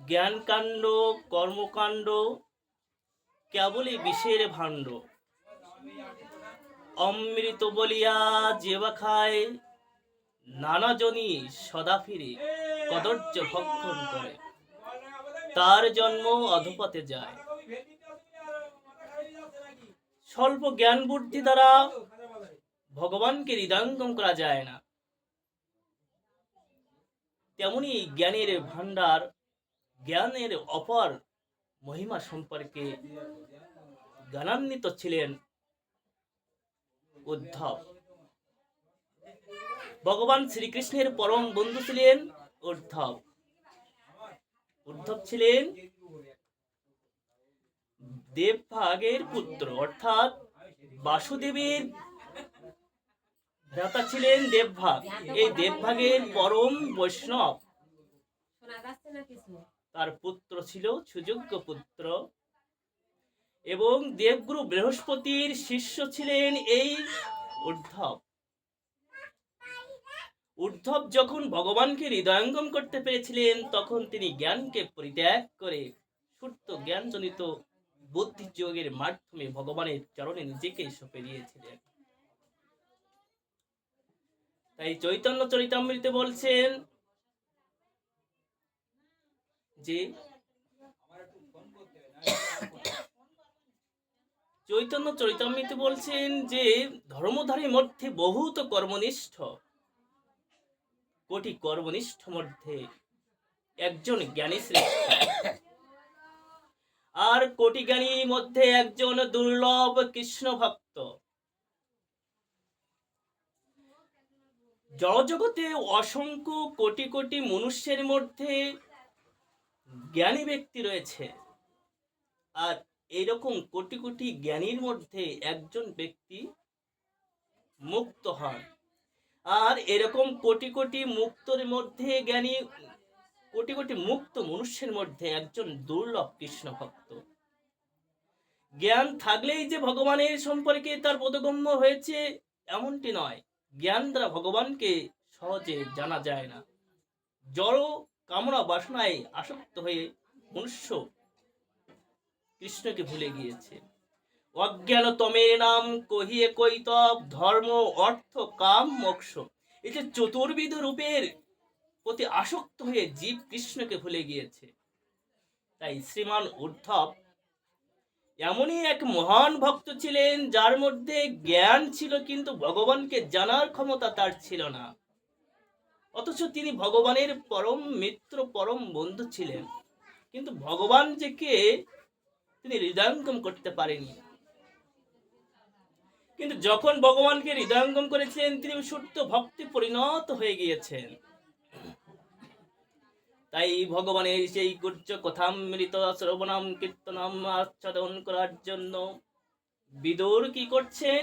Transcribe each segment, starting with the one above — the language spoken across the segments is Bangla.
জ্ঞানকাণ্ড কর্মকাণ্ড কেবলই বিষের ভাণ্ড। অমৃত বলিয়া যেবা খায়, নানাজনই সদা ফিরে কদর্য ভক্ষণ করে, তার জন্ম অধপথে যায়। স্বল্প জ্ঞান বুদ্ধি দ্বারা ভগবানকে হৃদয়ঙ্গম করা যায় না। তেমনি জ্ঞানের ভান্ডার, জ্ঞানের অপার মহিমা সম্পর্কে জ্ঞানান্বিত ছিলেন উদ্ধব। ভগবান শ্রীকৃষ্ণের পরম বন্ধু ছিলেন উদ্ধব। উদ্ধব ছিলেন দেবভাগের পুত্র, অর্থাৎ বাসুদেবের ভ্রাতা ছিলেন দেবভাগ। এই দেবভাগের পরম বৈষ্ণব, তার পুত্র ছিল সুযোগ্য পুত্র, এবং দেবগুরু বৃহস্পতির শিষ্য ছিলেন এই উদ্ধব। উদ্ধব যখন ভগবানকে হৃদয়ঙ্গম করতে পেরেছিলেন, তখন তিনি জ্ঞানকে পরিত্যাগ করে শুদ্ধ জ্ঞানজনিত বুদ্ধিযোগের মাধ্যমে ভগবানের চরণে নিজেকে সঁপে দিয়েছিলেন। তাই চৈতন্য চরিতামৃতে বলছেন যে চৈতন্য চরিতামৃতে বলছেন যে ধর্মধারীর মধ্যে বহুত কর্মনিষ্ঠ, কোটি কর্মনিষ্ঠ মধ্যে একজন জ্ঞানী শ্রেষ্ঠ, আর কোটি জ্ঞানীর মধ্যে একজন দুর্লভ কৃষ্ণ ভক্ত। জগতে অসংখ্য কোটি কোটি মনুষ্যের মধ্যে জ্ঞানী ব্যক্তি রয়েছে, আর এরকম কোটি কোটি জ্ঞানীর মধ্যে একজন ব্যক্তি মুক্ত হন, আর এরকম কোটি কোটি মুক্তর মধ্যে জ্ঞানী, কোটি কোটি মুক্ত মনুষ্যের মধ্যে একজন দুর্লভ কৃষ্ণ ভক্ত। জ্ঞান থাকলেই যে ভগবানের সম্পর্কে তার বোধগম্য হয়েছে এমনটি নয়। জ্ঞান দ্বারা ভগবানকে সহজে জানা যায় না। জড় কামনা বাসনায় আসক্ত হয়ে মনুষ্য কৃষ্ণকে ভুলে গিয়েছে। অজ্ঞানতমের নাম কহিয়ে কৈতব, ধর্ম অর্থ কাম মোক্ষ, এই যে চতুর্বিধ রূপের প্রতি আসক্ত হয়ে জীব কৃষ্ণকে ভুলে গিয়েছে। তাই শ্রীমান উদ্ধব এমনই এক মহান ভক্ত ছিলেন, যার মধ্যে জ্ঞান ছিল কিন্তু ভগবানকে জানার ক্ষমতা তার ছিল না। অথচ তিনি ভগবানের পরম মিত্র, পরম বন্ধু ছিলেন, কিন্তু ভগবান যে কে তিনি হৃদয়ঙ্গম করতে পারেনি। কিন্তু যখন ভগবানকে হৃদয়ঙ্গম করেছিলেন, তিনি শুদ্ধ ভক্তি পরিণত হয়ে গিয়েছেন। তাই ভগবানের সেই গুহ্য কথামৃত শ্রবণাম কীর্তনাম আচ্ছাদন করার জন্য বিদুর কি করছেন?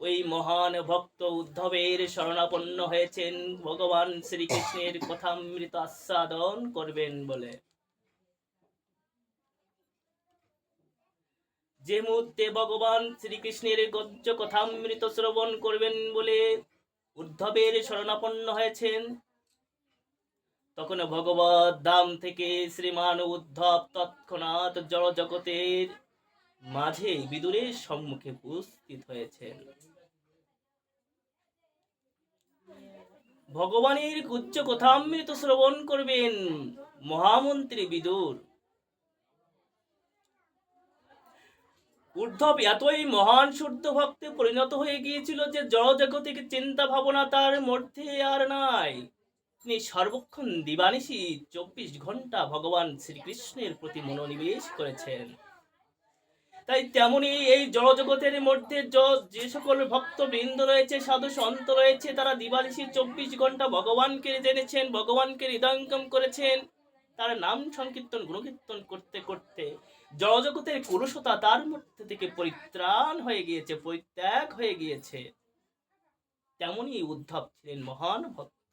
ওই মহান ভক্ত উদ্ধবের শরণাপন্ন হয়েছেন ভগবান শ্রীকৃষ্ণের কথামৃত আস্বাদন করবেন বলে। যে মুহূর্তে ভগবান শ্রীকৃষ্ণের গদ্য কথামৃত শ্রবণ করবেন বলে উদ্ধবের শরণাপন্ন হয়েছেন, তখন ভগবত ধাম থেকে শ্রীমান উদ্ধব তৎক্ষণাৎ জড় জগতের মাঝে বিদুরের সম্মুখে উপস্থিত হয়েছেন। ভগবানের উচ্চ কথামৃত শ্রবণ করবেন মহামন্ত্রী বিদুর। উদ্ধব এতই মহান শুদ্ধ ভক্তে পরিণত হয়ে গিয়েছিল যে জড় জগতিক চিন্তা ভাবনা তার মধ্যে আর নাই। তিনি সর্বক্ষণ দিবানিশি 24 ঘন্টা ভগবান শ্রীকৃষ্ণের প্রতি মনোনিবেশ করেছেন। তাই তেমনি এই জড়জগতের মধ্যে যে সকল ভক্তবৃন্দ রয়েছে, সাধু সন্ত রয়েছে, তারা দিবানিশি 24 ঘন্টা ভগবানকে জেনেছেন, ভগবানকে হৃদয়ঙ্গম করেছেন। তার নাম সংকীর্তন গুণকীর্তন করতে করতে জড়জগতের কুরুষতা তার মধ্যে থেকে পরিত্রাণ হয়ে গিয়েছে, পরিত্যাগ হয়ে গিয়েছে। তেমনি উদ্ধব ছিলেন মহান ভক্ত।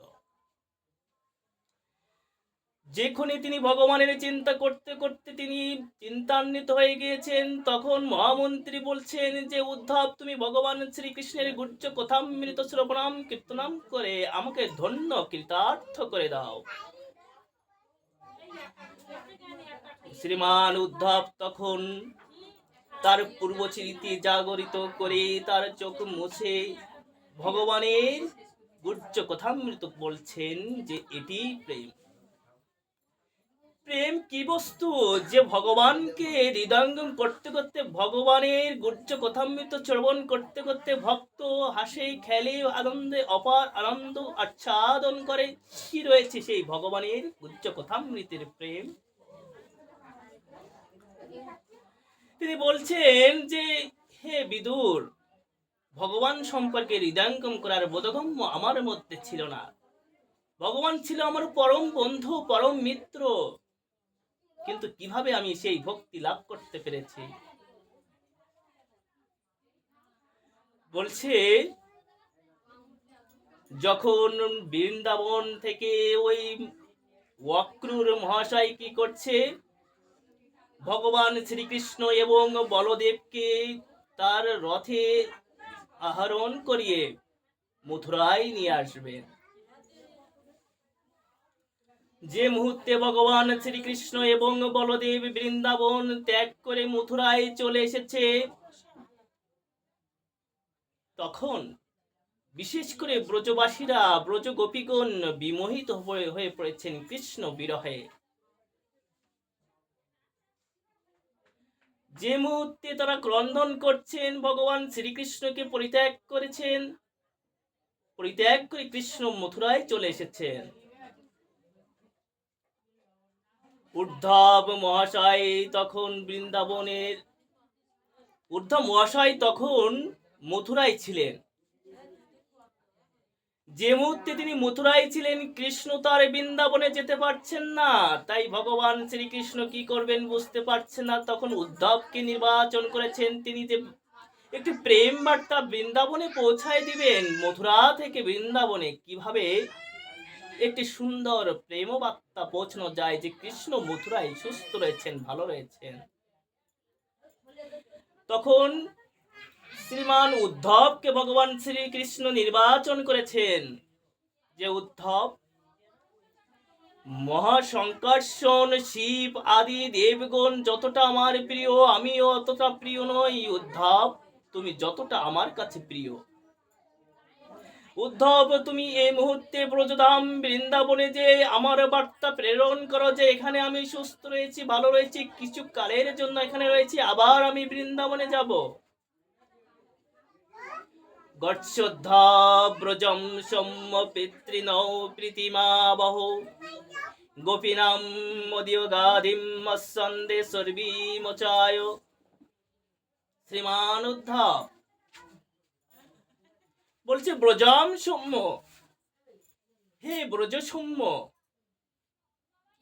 যেখানে তিনি ভগবানের চিন্তা করতে করতে তিনি চিন্তান্বিত হয়ে গিয়েছেন, তখন মহামন্ত্রী বলছেন যে উদ্ধব, তুমি ভগবান শ্রীকৃষ্ণের গুহ্য কথামৃত শ্রবণাম কীর্তনাম করে আমাকে ধন্য কৃতার্থ করে দাও। শ্রীমান উদ্ধব তখন তার পূর্ব স্মৃতি জাগরিত করে তার চোখ মুছে ভগবানের গুহ্য কথামৃত বলছেন যে এটি প্রেম। প্রেম কি বস্তু যে ভগবানকে হৃদয়ঙ্গম করতে করতে, ভগবানের গুহ্য কথামৃত শ্রবণ করতে করতে ভক্ত হাসে খেলে আনন্দে অপার আনন্দ আচ্ছাদন করে। কি রয়েছে সেই ভগবানের গুহ্য কথামৃতের প্রেম? তিনি বলছেন যে হে বিদুর, ভগবান সম্পর্কে হৃদয়ঙ্গম করার বোধগম্য আমার মধ্যে ছিল না। ভগবান ছিল আমার পরম বন্ধু, পরম মিত্র, কিন্তু কিভাবে আমি সেই ভক্তি লাভ করতে পেরেছি? বলছে যখন বৃন্দাবন থেকে ওই অক্রূর মহাশয় কি করছে, ভগবান শ্রীকৃষ্ণ এবং বলদেবকে তার রথে আহরণ করিয়ে মথুরায় নিয়ে আসবেন। যে মুহূর্তে ভগবান শ্রীকৃষ্ণ এবং বলদেব বৃন্দাবন ত্যাগ করে মথুরায় চলে এসেছে, তখন বিশেষ করে ব্রজবাসীরা, ব্রজ গোপীগণ বিমোহিত হয়ে পড়েছেন কৃষ্ণ বিরহে। যে মুহূর্তে তারা ক্রন্দন করছেন, ভগবান শ্রীকৃষ্ণকে পরিত্যাগ করেছেন, পরিত্যাগ করে কৃষ্ণ মথুরায় চলে এসেছেন। উদ্ধব মহাশয় তখন বৃন্দাবনের, উদ্ধব মহাশয় তখন মথুরায় ছিলেন। যে মুহূর্তে তিনি মথুরায় ছিলেন, কৃষ্ণ তার বৃন্দাবনে যেতে পারছেন না, তাই ভগবান শ্রীকৃষ্ণ কি করবেন বুঝতে পারছেন না। তখন উদ্ধবকে নির্বাচন করেছেন, তিনি যে একটি প্রেম বার্তা বৃন্দাবনে পৌঁছায় দিবেন। মথুরা থেকে বৃন্দাবনে কিভাবে একটি সুন্দর প্রেম বার্তা পৌঁছানো যায় যে কৃষ্ণ মথুরায় সুস্থ রয়েছেন, ভালো রয়েছেন। তখন শ্রীমান উদ্ধবকে ভগবান শ্রীকৃষ্ণ নির্বাচন করেছেন যে উদ্ধব, মহাসংকর্ষণ শিব আদি দেবগণ যতটা আমার প্রিয়, আমিও অতটা প্রিয় নই। উদ্ধব, তুমি যতটা আমার কাছে প্রিয়। উদ্ধব, তুমি এই মুহূর্তে ব্রজধাম বৃন্দাবনে যে আমার বার্তা প্রেরণ করো যে এখানে আমি সুস্থ রয়েছি, ভালো রয়েছি, কিছু কালের জন্য এখানে রয়েছি, আবার আমি বৃন্দাবনে যাব। গচ্ছোদ্ধা ব্রজম সৌম্য পিতৃনৌ প্রীতিমাবহ গোপীনাম মদিয়োগাধিম মৎসন্দে সর্বীমচায়। শ্রীমান উদ্ধব বলছে, ব্রজম সৌম্য, হে ব্রজ সৌম্য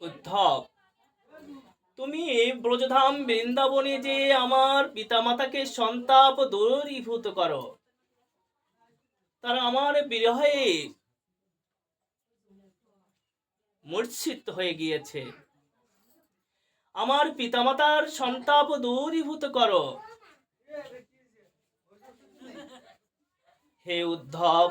উদ্ধব, তুমি ব্রজধাম বৃন্দাবনে যে আমার পিতামাতাকে সন্তাপ দূরীভূত করো, তারা আমার বিরহে মূর্ছিত হয়ে গিয়েছে। আমার পিতামাতার সন্তাপ দূরীভূত করো। হে উদ্ধব,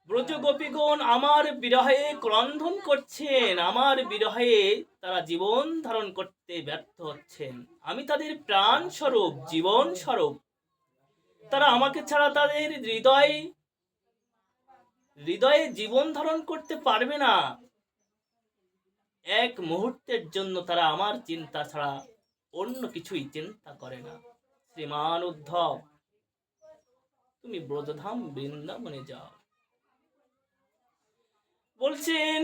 ব্রজ গোপীগণ আমার বিরহে ক্রন্দন করছেন, আমার বিরহে তারা জীবন ধারণ করতে ব্যর্থ হচ্ছেন। আমি তাদের প্রাণ স্বরূপ, জীবন স্বরূপ। তারা আমাকে ছাড়া তাদের হৃদয়ে জীবন ধারণ করতে পারবে না। এক মুহূর্তের জন্য তারা আমার চিন্তা ছাড়া অন্য কিছুই চিন্তা করে না। শ্রীমান উদ্ধব, তুমি ব্রজধাম বৃন্দাবনে যাও। বলছেন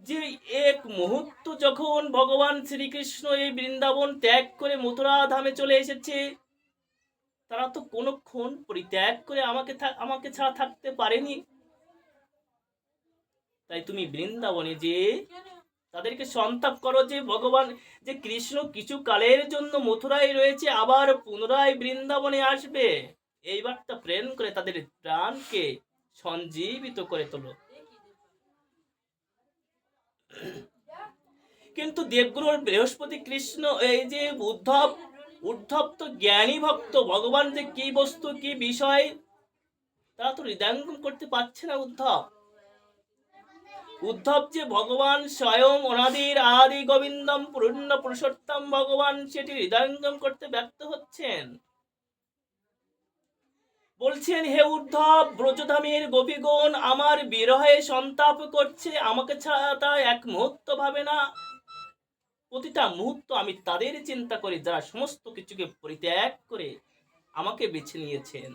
যে এক মুহূর্ত যখন ভগবান শ্রীকৃষ্ণ এই বৃন্দাবন ত্যাগ করে মথুরা ধামে চলে এসেছে, তারা তো কোনক্ষণ পরিত্যাগ করে আমাকে ছাড়া থাকতে পারেনি। তাই তুমি বৃন্দাবনে যে তাদেরকে সন্তাপ করো যে ভগবান, যে কৃষ্ণ কিছু কালের জন্য মথুরায় রয়েছে, আবার পুনরায় বৃন্দাবনে আসবে। এই বার্তা প্রেরণ করে তাদের প্রাণকে সঞ্জীবিত করে তোলো। কিন্তু দেবগুরুর বৃহস্পতি কৃষ্ণ, এই যে উদ্ধব তো জ্ঞানী ভক্ত, ভগবান যে কি বস্তু কি বিষয় তারা তো হৃদয়ঙ্গম করতে পারছে না। উদ্ধব উদ্ধব যে ভগবান স্বয়ং অনাদির আদি গোবিন্দম পূর্ণ পুরুষোত্তম ভগবান সেটি হৃদয়ঙ্গম করতে ব্যর্থ হচ্ছেন। বলছেন, হে উদ্ধব, ব্রজধামের গোপীগণ আমার বিরহে সন্তাপ করছে, আমাকে ছাড়া তা এক মুহূর্ত ভাবে না। প্রতিটা মুহূর্ত আমি তাদের চিন্তা করি যারা সমস্ত কিছুকে পরিত্যাগ করে আমাকে বেছে নিয়েছেন।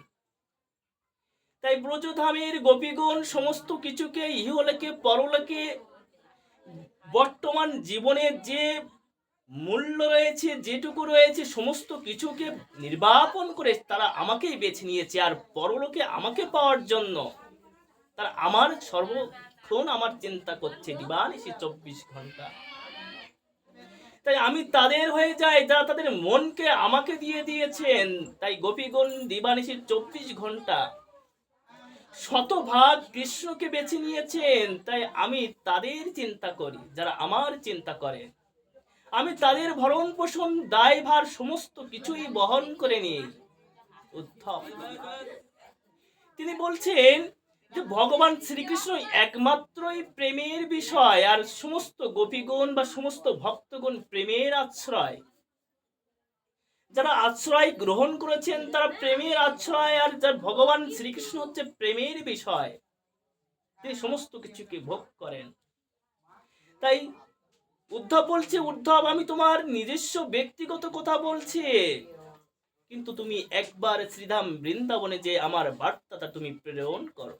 তাই ব্রজধামের গোপীগণ সমস্ত কিছুকে ইহলোকে পরলোকে বর্তমান জীবনে যে মূল্য রয়েছে, যেটুকু রয়েছে, সমস্ত কিছুকে নির্বাপন করে তারা আমাকেই বেছে নিয়েছে। আর পরলোকে আমাকে পাওয়ার জন্য তারা আমার সর্বক্ষণ আমার চিন্তা করছে দিবানিশি 24 ঘন্টা। তাই আমি তাদের হয়ে যাই যারা তাদের মনকে আমাকে দিয়ে দিয়েছেন। তাই গোপীগণ দিবানিশি 24 ঘন্টা শতভাগ কৃষ্ণকে বেছে নিয়েছেন। তাই আমি তাদের চিন্তা করি যারা আমার চিন্তা করে। আমি তাদের ভরণ পোষণ দায়ভার সমস্ত কিছুই বহন করে নিই। উদ্ধব তিনি বলছেন যে ভগবান শ্রীকৃষ্ণ একমাত্রই প্রেমের বিষয়, আর সমস্ত গোপীগণ বা সমস্ত ভক্তগণ প্রেমের আশ্রয়। যারা আশ্রয় গ্রহণ করেছেন তারা প্রেমের আশ্রয়, আর যার ভগবান শ্রীকৃষ্ণ হচ্ছে প্রেমের বিষয়, তিনি সমস্ত কিছুকে ভোগ করেন। তাই উদ্ধব বলছে, উদ্ধব আমি তোমার নিজস্ব ব্যক্তিগত কথা বলছি, কিন্তু তুমি একবার শ্রীধাম বৃন্দাবনে যে আমার বার্তাটা তুমি প্রেরণ করো।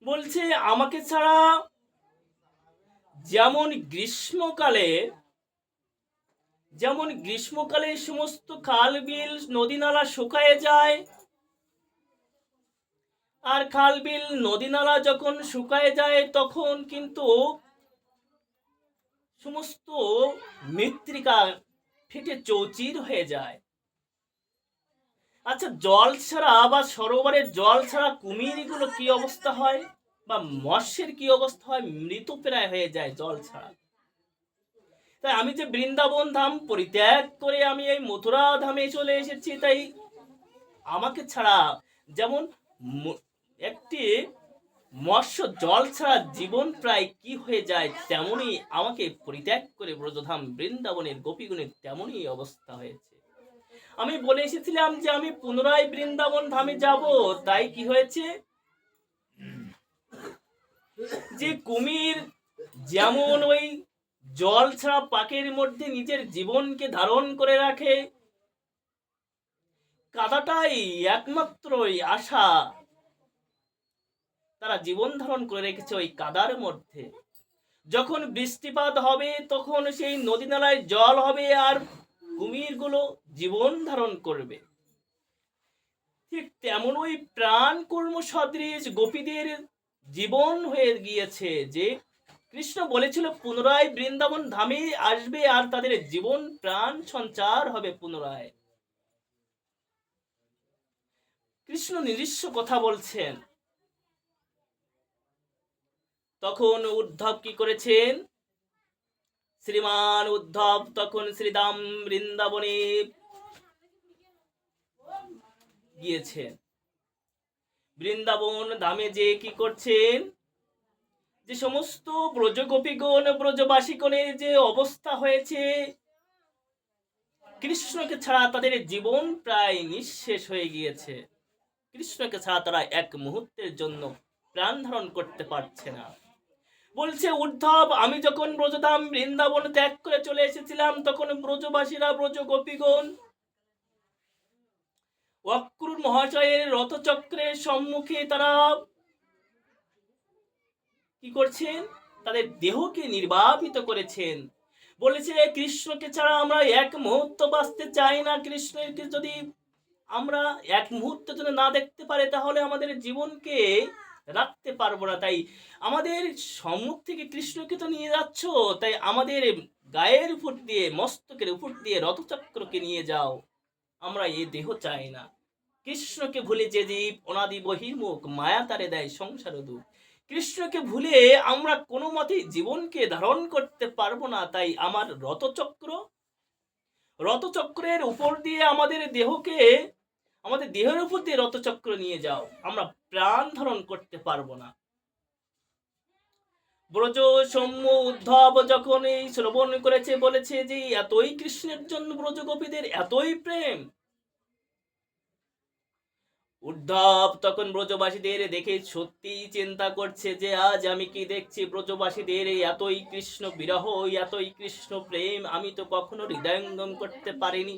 বলছে আমাকে ছাড়া যেমন গ্রীষ্মকালে সমস্ত খাল বিল নদী নালা শুকায় যায়, আর খাল বিল নদী নালা যখন শুকায় যায় তখন কিন্তু সমস্ত মৃত্তিকা ফেটে চৌচির হয়ে যায়। আচ্ছা, জল ছাড়া বা সরোবরের জল ছাড়া কুমিরগুলো কি অবস্থা হয়, বা মৎস্যের কি অবস্থা হয়, মৃতপ্রায় হয়ে যায় জল ছাড়া। তাই আমি যে বৃন্দাবন ধাম পরিত্যাগ করে আমি এই মথুরা ধামে চলে এসেছি, তাই আমাকে ছাড়া যেমন একটি মৎস্য জল ছাড়া জীবন প্রায় কি হয়ে যায়, তেমনি আমাকে পরিত্যাগ করে ব্রজধাম বৃন্দাবনের গোপীগণের তেমনই অবস্থা হয়েছে। আমি বলে এসেছিলাম যে আমি পুনরায় বৃন্দাবন ধামে যাব, তাই কি হয়েছে যে কুমির যেমন ওই জল ছাড়া পাকের মধ্যে নিজের জীবনকে ধারণ করে রাখে, কাদাটাই একমাত্রই আশা, তারা জীবন ধারণ করে রেখেছে ওই কাদার মধ্যে। যখন বৃষ্টিপাত হবে তখন সেই নদী নালায় জল হবে আর কুমিরগুলো জীবন ধারণ করবে। ঠিক তেমন ওই প্রাণ কর্ম সদৃশ গোপীদের জীবন হয়ে গিয়েছে, যে কৃষ্ণ বলেছিল পুনরায় বৃন্দাবন ধামে আসবে আর তাদের জীবন প্রাণ সঞ্চার হবে পুনরায়। কৃষ্ণ নিজস্ব কথা বলছেন। তখন উদ্ধব কি করেছেন, শ্রীমান উদ্ধব তখন শ্রীধাম বৃন্দাবনে গিয়েছেন। বৃন্দাবন ধামে যে কি করছেন, যে সমস্ত ব্রজগোপীগণ ব্রজবাসীগণের যে অবস্থা হয়েছে, কৃষ্ণকে ছাড়া তাদের জীবন প্রায় নিঃশেষ হয়ে গিয়েছে। কৃষ্ণকে ছাড়া তারা এক মুহূর্তের জন্য প্রাণ ধারণ করতে পারছে না। বলছে উদ্ধব আমি যখন ব্রজধাম বৃন্দাবন ত্যাগ করে চলে এসেছিলাম তখন ব্রজবাসীরা ব্রজগোপীগণ অক্রূর মহাশয়ের রথচক্রের সম্মুখে তারা কি করছেন, তাদের দেহকে নির্বাপিত করেছেন। বলেছে কৃষ্ণকে ছাড়া আমরা এক মুহূর্ত বাঁচতে চাই না, কৃষ্ণকে যদি আমরা এক মুহূর্ত জন্য না দেখতে পারি তাহলে আমাদের জীবনকে রাখতে পারবো না। তাই আমাদের সম্মুখ থেকে কৃষ্ণকে তো নিয়ে যাচ্ছ, তাই আমাদের গায়ের উপর দিয়ে মস্তকের উপর দিয়ে রথচক্রকে নিয়ে যাও, আমরা এই দেহ চাই না। কৃষ্ণকে ভুলে যে জীব অনাদি বহির্মুখ, মায়া তারে দেয় সংসার দুঃখ। কৃষ্ণকে ভুলে আমরা কোনো মতেই জীবনকে ধারণ করতে পারবো না। তাই আমার রথচক্রের উপর দিয়ে আমাদের দেহকে আমাদের দেহের উপর দিয়ে রথচক্র নিয়ে যাও, আমরা প্রাণ ধারণ করতে পারবো না। ব্রজ সৌম্য উদ্ধব যখন এই শ্রবণ করেছে, বলেছে যে এতই কৃষ্ণের জন্য ব্রজ গোপীদের এতই প্রেম। উদ্ধব তখন ব্রজবাসীদের দেখে সত্যি চিন্তা করছে যে আজ আমি কি দেখছি, ব্রজবাসীদের এতই কৃষ্ণ বিরহ, এতই কৃষ্ণ প্রেম আমি তো কখনো হৃদয়ঙ্গম করতে পারিনি।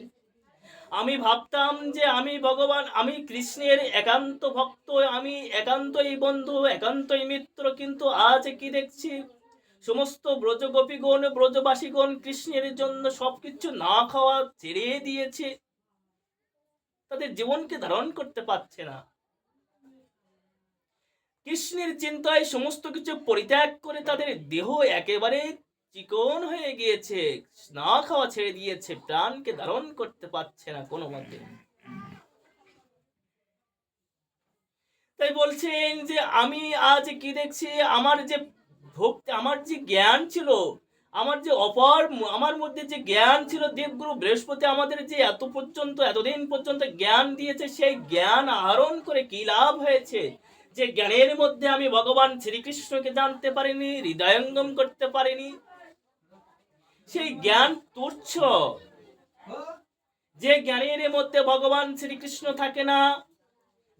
আমি ভাবতাম যে আমি ভগবান, আমি কৃষ্ণের একান্ত ভক্ত, আমি একান্তই বন্ধু, একান্তই মিত্র, কিন্তু আজ কি দেখছি সমস্ত ব্রজগোপীগণ, ব্রজবাসীগণ কৃষ্ণের জন্য সবকিছু না খাওয়া ছেড়ে দিয়েছে, তাদের জীবনকে ধারণ করতে পারছে না। কৃষ্ণের চিন্তায় সমস্ত কিছু পরিত্যাগ করে তাদের দেহ একেবারে চিকন হয়ে গিয়েছে, না খাওয়া ছেড়ে দিয়েছে, প্রাণকে ধারণ করতে পারছে না কোনো মতে। তাই বলছেন যে আমি আজ কি দেখছি, আমার যে ভক্তি, আমার যে জ্ঞান ছিল, আমার যে অপার, আমার মধ্যে যে জ্ঞান ছিল, দেবগুরু বৃহস্পতি আমাদের যে এত পর্যন্ত, এতদিন পর্যন্ত জ্ঞান দিয়েছে, সেই জ্ঞান আহরণ করে কি লাভ হয়েছে? যে জ্ঞানের মধ্যে আমি ভগবান শ্রীকৃষ্ণকে জানতে পারিনি, হৃদয়ঙ্গম করতে পারিনি, সেই জ্ঞান তুচ্ছ। যে জ্ঞানের মধ্যে ভগবান শ্রীকৃষ্ণ থাকে না,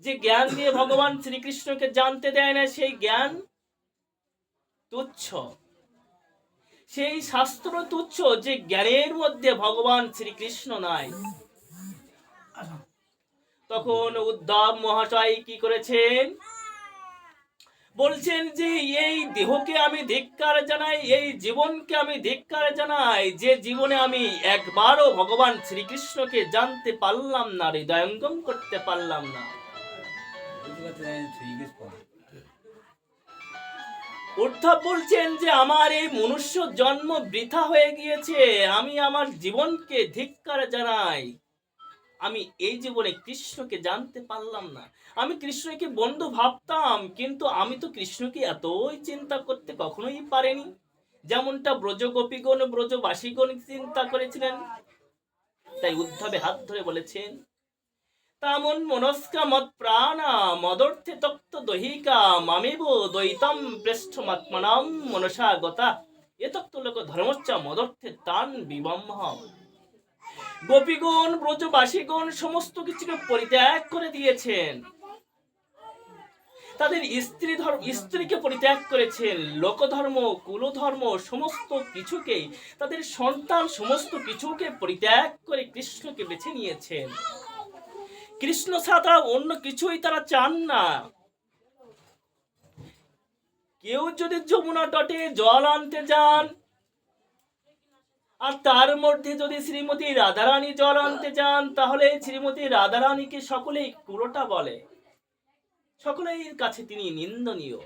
যে জ্ঞান দিয়ে ভগবান শ্রীকৃষ্ণকে জানতে দেয় না, সেই জ্ঞান তুচ্ছ, সেই শাস্ত্র তুচ্ছ, যে জ্ঞানের মধ্যে ভগবান শ্রীকৃষ্ণ নাই। তখন উদ্ধব মহাশয় কি করেছেন, বলছেন যে এই দেহকে আমি ধিক্কার জানাই, এই জীবনকে আমি ধিক্কার জানাই, যে জীবনে আমি একবারও ভগবান শ্রীকৃষ্ণকে জানতে পারলাম না, হৃদয়ঙ্গম করতে পারলাম না। উদ্ধব বলছেন যে আমার এই মনুষ্য জন্ম বৃথা হয়ে গিয়েছে, আমি আমার জীবনকে ধিক্কার জানাই, আমি এই জীবনে কৃষ্ণকে জানতে পারলাম না। আমি কৃষ্ণকে বন্ধু ভাবতাম, কিন্তু আমি তো কৃষ্ণকে এতই চিন্তা করতে কখনোই পারিনি, যেমনটা ব্রজগোপীগণ, ব্রজবাসীগণ চিন্তা করেছিলেন। তাই উদ্ধবে হাত ধরে বলেছেন, তামন মনস্কা মত প্রাণা মদর্থে তক্ত দহিকা মামেব দ্বৈতম পৃষ্ঠমাত্মনাম মনসা গতা এতক্ত লোক ধর্মচ্চ মদর্থে তান বিবম্হ। গোপীগণ, ব্রজবাসীগণ সমস্ত কিছুকে পরিত্যাগ করে দিয়েছেন, তাদের স্ত্রীকে পরিত্যাগ করেছেন, লোকধর্ম, কুলধর্ম সমস্ত কিছুকে, তাদের সন্তান সমস্ত কিছুকে পরিত্যাগ করে কৃষ্ণকে বেছে নিয়েছেন। কৃষ্ণ ছাড়া অন্য কিছুই তারা চান না। কেউ যদি যমুনা তটে জল আনতে যান, আর তার মধ্যে যদি শ্রীমতী রাধারানী জল আনতে যান, তাহলে শ্রীমতী রাধারানীকে সকলেই কুড়োটা বলে, সকলের কাছে তিনি নিন্দনীয়।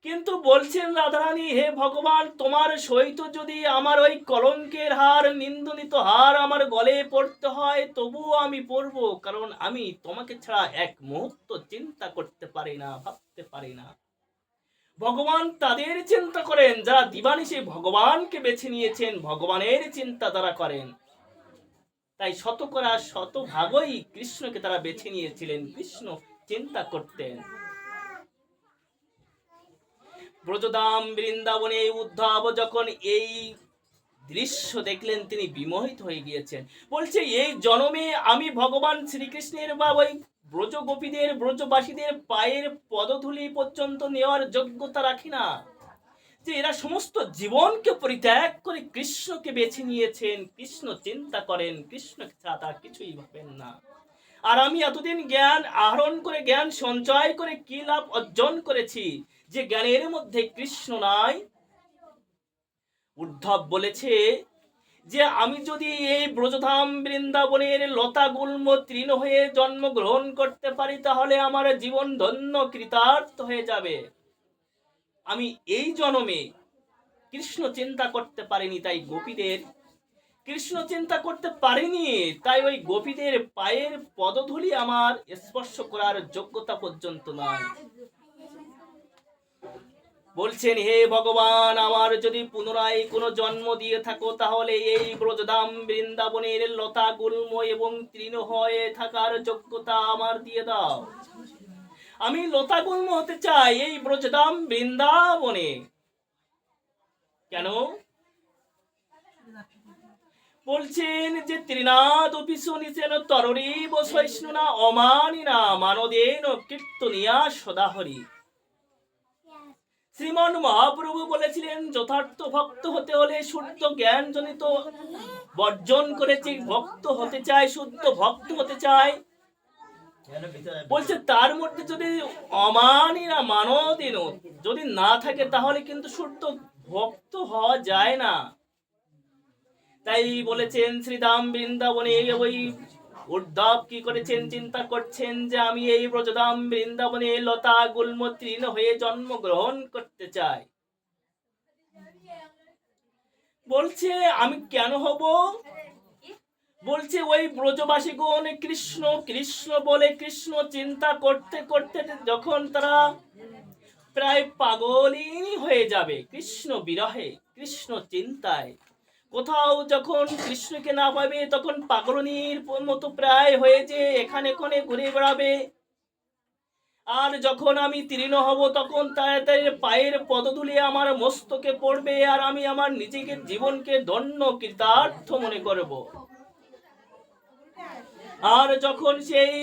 কিন্তু বলছেন রাধারানী, হে ভগবান, তোমার সহিত যদি আমার ওই কলঙ্কের হার, নিন্দনিত হার আমার গলে পড়তে হয়, তবুও আমি পরব, কারণ আমি তোমাকে ছাড়া এক মুহূর্ত চিন্তা করতে পারি না, ভাবতে পারি না। ভগবান তাদের চিন্তা করেন যারা দিবানিশি ভগবানকে বেছে নিয়েছেন, ভগবানের চিন্তা তারা করেন। তাই শতকরা শতভাগই কৃষ্ণকে তারা বেছে নিয়েছিলেন, কৃষ্ণ চিন্তা করতেন। ব্রজধাম বৃন্দাবনে উদ্ধব যখন এই দৃশ্য দেখলেন, তিনি বিমোহিত হয়ে গিয়েছেন। বলছে এই জন্মে আমি ভগবান শ্রীকৃষ্ণের বা ওই ব্রজ গোপীদের, ব্রজবাসীদের পায়ের পদধূলি পর্যন্ত নেওয়ার যোগ্যতা রাখি না, যে এরা সমস্ত জীবনকে পরিত্যাগ করে কৃষ্ণকে বেছে নিয়েছেন, কৃষ্ণ চিন্তা করেন, কৃষ্ণকে ছাড়া তারা কিছুই ভাবেন না। আর আমি এতদিন জ্ঞান আহরণ করে, জ্ঞান সঞ্চয় করে কি লাভ অর্জন করেছি, যে জ্ঞানের মধ্যে কৃষ্ণ নাই। উদ্ধব বলেছে যে আমি যদি এই ব্রজধাম বৃন্দাবনের লতা গুল্ম তৃণ হয়ে জন্মগ্রহণ করতে পারি, তাহলে আমার জীবন ধন্য, কৃতার্থ হয়ে যাবে। আমি এই জন্মে কৃষ্ণ চিন্তা করতে পারিনি, তাই গোপীদের কৃষ্ণ চিন্তা করতে পারিনি, তাই ওই গোপীদের পায়ের পদধূলি আমার স্পর্শ করার যোগ্যতা পর্যন্ত নয়। বলছেন, হে ভগবান, আমার যদি পুনরায় কোনো জন্ম দিয়ে থাকো তাহলে এই ব্রজধাম বৃন্দাবনের লতা গুল্ম এবং তৃণ হয়ে থাকার যোগ্যতা আমার দিয়ে দাও। আমি লতা গুল্ম হতে চাই এই ব্রজধাম বৃন্দাবনে। কেন? বলছেন যে ত্রিনাদ অপিসনিছেন তরণী বৈষ্ণুনা অমানিনা মানদেন কীর্তনিয়া সদাহরি। শ্রীমন মহাপ্রভু বলেছিলেন, যথার্থ ভক্ত হতে হলে শুদ্ধ জ্ঞান জনিত বর্জন করেছে, ভক্ত হতে চায়, শুদ্ধ ভক্ত হতে চায়। বলছে তার মধ্যে যদি অমানিনা মানদিন যদি না থাকে তাহলে কিন্তু শুদ্ধ ভক্ত হওয়া যায় না। তাই বলেছেন শ্রীধাম বৃন্দাবনে ওই উদ্ধব কি করেছেন, চিন্তা করছেন যে আমি এই ব্রজধাম বৃন্দাবনে লতা গুল্ম তৃণ হয়ে জন্মগ্রহণ করতে চাই। বলছে আমি কেন হব? বলছে ওই ব্রজবাসীগণ কৃষ্ণ কৃষ্ণ বলে কৃষ্ণ চিন্তা করতে করতে যখন তারা প্রায় পাগলিনী হয়ে যাবে, কৃষ্ণ বিরহে কৃষ্ণ চিন্তায় কোথাও যখন কৃষ্ণকে না পাবে তখন পাগলনীর মতো প্রায় হয়ে যে এখানে ওখানে ঘুরে বেড়াবে। আর যখন আমি তৃণ হব তখন তাড়াতাড়ি পায়ের পদধূলি আমার মস্তকে পড়বে আর আমি আমার নিজেকে জীবনকে ধন্য কৃতার্থ মনে করব। আর যখন সেই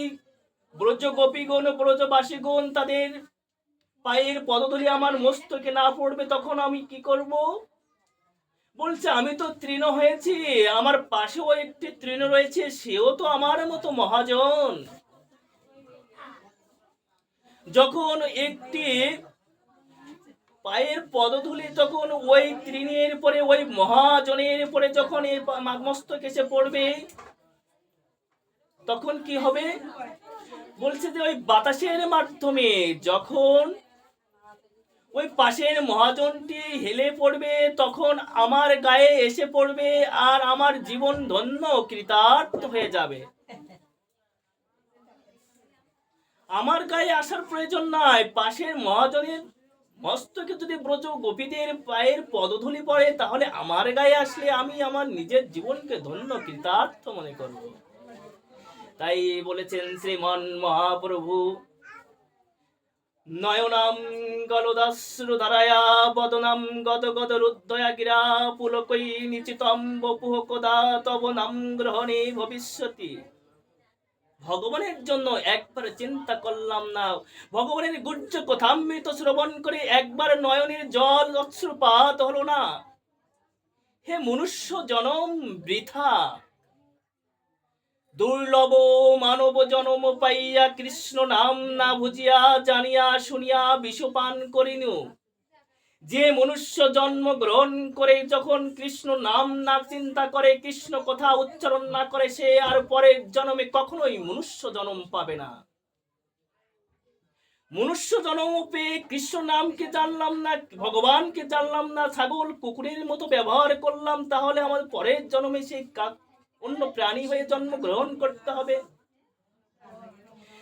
ব্রজ গোপীগণ ব্রজবাসীগণ তাদের পায়ের পদধূলি আমার মস্তকে না পড়বে তখন আমি কি করব? বলছে আমি তো তৃণ হয়েছি, আমার পাশেও একটি তৃণ রয়েছে, সেও তো আমার মতো মহাজন। যখন একটি পায়ের পদধূলি তখন ওই তৃণের পরে ওই মহাজনের পরে যখন এই মস্তকে এসে পড়বে তখন কি হবে? বলছে যে ওই বাতাসের মাধ্যমে যখন ওই পাশের মহাজনটি হেলে পড়বে তখন আমার গায়ে এসে পড়বে আর আমার জীবন ধন্য কৃতার্থ হয়ে যাবে। আমার গায়ে আসার প্রয়োজন নাই, পাশের মহাজনের মস্তকে যদি ব্রজ গোপীদের পায়ের পদধূলি পড়ে তাহলে আমার গায়ে আসলে আমি আমার নিজের জীবনকে ধন্য কৃতার্থ মনে করব। তাই বলেছেন শ্রীমন মহাপ্রভু, নয়নাম গলদাশ্রু ধারায়া বদনাম গদ গদ রুদ্ধয়া গিরা পুলকই নিচিতম বপুহ কদা তব নাম গ্রহণে ভবিষ্যতি। ভগবানের জন্য একবার চিন্তা করলাম না, ভগবানের গুহ্য কথামৃত শ্রবণ করে একবার নয়নের জল অশ্রুপাত হলো না। হে মনুষ্য জনম বৃথা, দুর্লভ মানব জনম পাইয়া কৃষ্ণ নাম না বুঝিয়া জানিয়া শুনিয়া বিষপান করিনু। যে মনুষ্য জন্ম গ্রহণ করে যখন কৃষ্ণ নাম না চিন্তা করে, কৃষ্ণ কথা উচ্চারণ না করে, সে আর পরের জন্মে কখনোই মনুষ্য জন্ম পাবে না। মনুষ্য জন্ম পেয়ে কৃষ্ণ নামকে জানলাম না, ভগবানকে জানলাম না, ছাগল কুকুরের মতো ব্যবহার করলাম, তাহলে আমাদের পরের জন্মে সেই অন্য প্রাণী হয়ে জন্মগ্রহণ করতে হবে।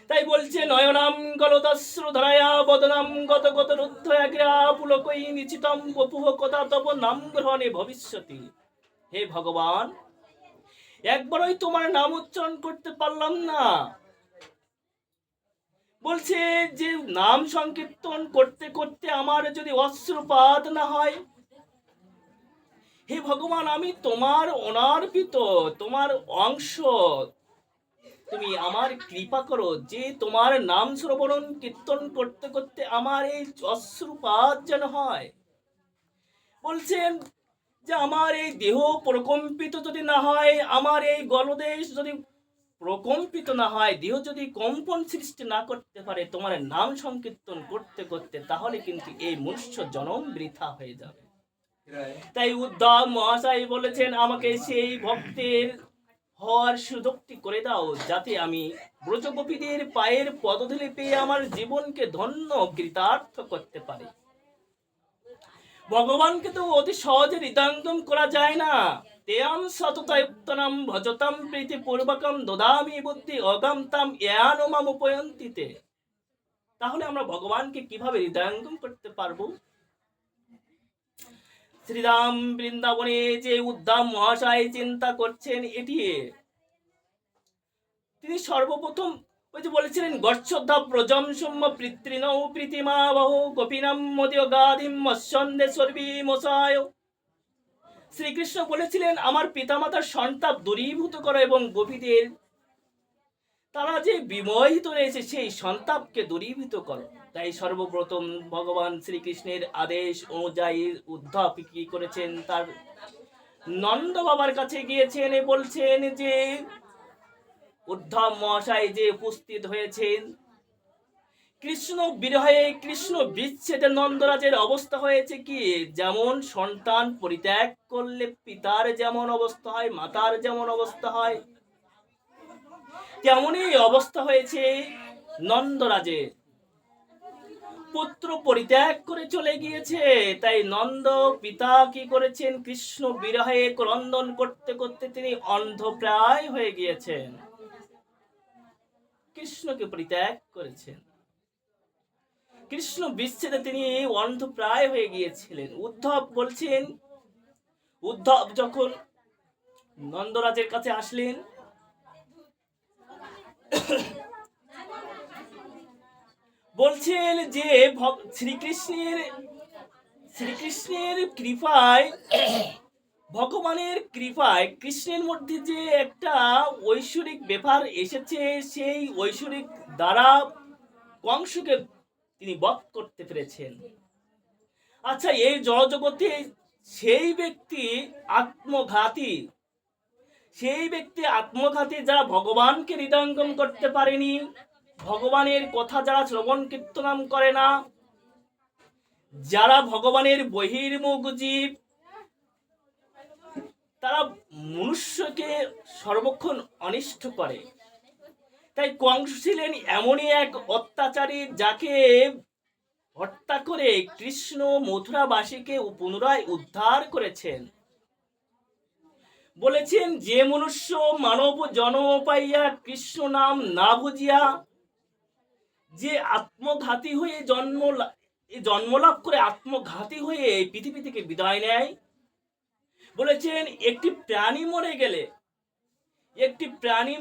তাই বলছে নয়নাম গলদাশ্রু ধারায়া বদনাম গত গত রুদ্ধয়া গিরা পুলকই নিচিতম বপুহ কথা তব নাম গ্রহণে ভবিষ্যতি। হে ভগবান, একবারই তোমার নাম উচ্চারণ করতে পারলাম না। বলছে যে নাম সংকীর্তন করতে করতে আমার যদি অশ্রুপাত না হয়, হে ভগবান আমি তোমার অনার্পিত, তোমার অংশ, তুমি আমার কৃপা করো যে তোমার নাম শ্রবণ কীর্তন করতে করতে আমার এই অশ্রুপাত যেন হয়। বলছেন যে আমার এই দেহ প্রকম্পিত যদি না হয়, আমার এই গলদেশ যদি প্রকম্পিত না হয়, দেহ যদি কম্পন সৃষ্টি না করতে পারে তোমার নাম সংকীর্তন করতে করতে, তাহলে কিন্তু এই মনুষ্য জনম বৃথা হয়ে যাবে। তাই উদ্ধব মহাশয় বলেছেন আমাকে সেই ভক্তের হওয়ার সুযোগটি করে দাও যাতে আমি ব্রজগোপীদের পায়ের পদধূলি পেয়ে আমার জীবনকে ধন্য কৃতার্থ করতে পারি। ভগবানকে তো অতি সহজে হৃদয়ঙ্গম করা যায় না। তেয়াম সততায়ুক্তনাম ভজতাম প্রীতি পূর্বকম দদামি বুদ্ধি অগম তাম ইয়ানমাম উপয়ন্তিতে। তাহলে আমরা ভগবানকে কিভাবে হৃদয়ঙ্গম করতে পারবো? শ্রীরাম বৃন্দাবনে যে উদ্ধব মহাশয় চিন্তা করছেন এটি, তিনি সর্বপ্রথম ওই যে বলেছিলেন গচ্ছদ্ধা প্রজম সৌম্য পিতৃণৌ প্রীতিমা বহু গোপীনাম মদীয় গাধিম মৎস্যন্দে সর্বী মশায়। শ্রীকৃষ্ণ বলেছিলেন আমার পিতামাতার সন্তাপ দূরীভূত করো এবং গোপীদের তারা যে বিমোহিত রয়েছে সেই সন্তাপকে দূরীভূত করো। তাই সর্বপ্রথম ভগবান শ্রীকৃষ্ণের আদেশ অনুযায়ী উদ্ধব কি করেছেন, তার নন্দ বাবার কাছে গিয়েছেন, বলছেন যে উদ্ধব মহাশয় যে উপস্থিত হয়েছেন, কৃষ্ণ বিরহে কৃষ্ণ বিচ্ছেদে নন্দরাজের অবস্থা হয়েছে কি, যেমন সন্তান পরিত্যাগ করলে পিতার যেমন অবস্থা হয়, মাতার যেমন অবস্থা হয়, তেমনই অবস্থা হয়েছে নন্দরাজের। পুত্র পরিত্যাগ করে চলে গিয়েছে, তাই নন্দ পিতা কি করেছেন, কৃষ্ণ বিরহে ক্রন্দন করতে করতে তিনি অন্ধপ্রায় হয়ে গিয়েছেন, কৃষ্ণকে পরিত্যাগ করেছেন। কৃষ্ণ বিচ্ছেদে তিনি অন্ধপ্রায় হয়ে গিয়েছিলেন। উদ্ধব বলছেন, উদ্ধব যখন নন্দরাজের কাছে আসলেন, বলছেন যে শ্রীকৃষ্ণের কৃপায়, ভগবানের কৃপায় কৃষ্ণের মধ্যে যে একটা ঐশ্বরিক ব্যাপার এসেছে, সেই ঐশ্বরিক দ্বারা কংসকে তিনি বধ করতে পেরেছেন। আচ্ছা, এই জড়জগতে সেই ব্যক্তি আত্মঘাতী যারা ভগবানকে হৃদয়ঙ্গম করতে পারেনি, ভগবানের কথা যারা শ্রবণ কীর্তন করে না, যারা ভগবানের বহির্মুখ জীব, তারা মনুষ্যকে সর্বক্ষণ অনিষ্ট করে। তাই কংস ছিলেন এমনই এক অত্যাচারী যাকে হত্যা করে কৃষ্ণ মথুরাবাসীকে পুনরায় উদ্ধার করেছেন। বলেছেন যে মনুষ্য মানব জন্ম পাইয়া কৃষ্ণ নাম না বুঝিয়া যে আত্মঘাতী হয়ে জন্মলাভ করে আত্মঘাতী হয়ে পৃথিবী থেকে বিদায় নেয়, বলেছেন একটি প্রাণী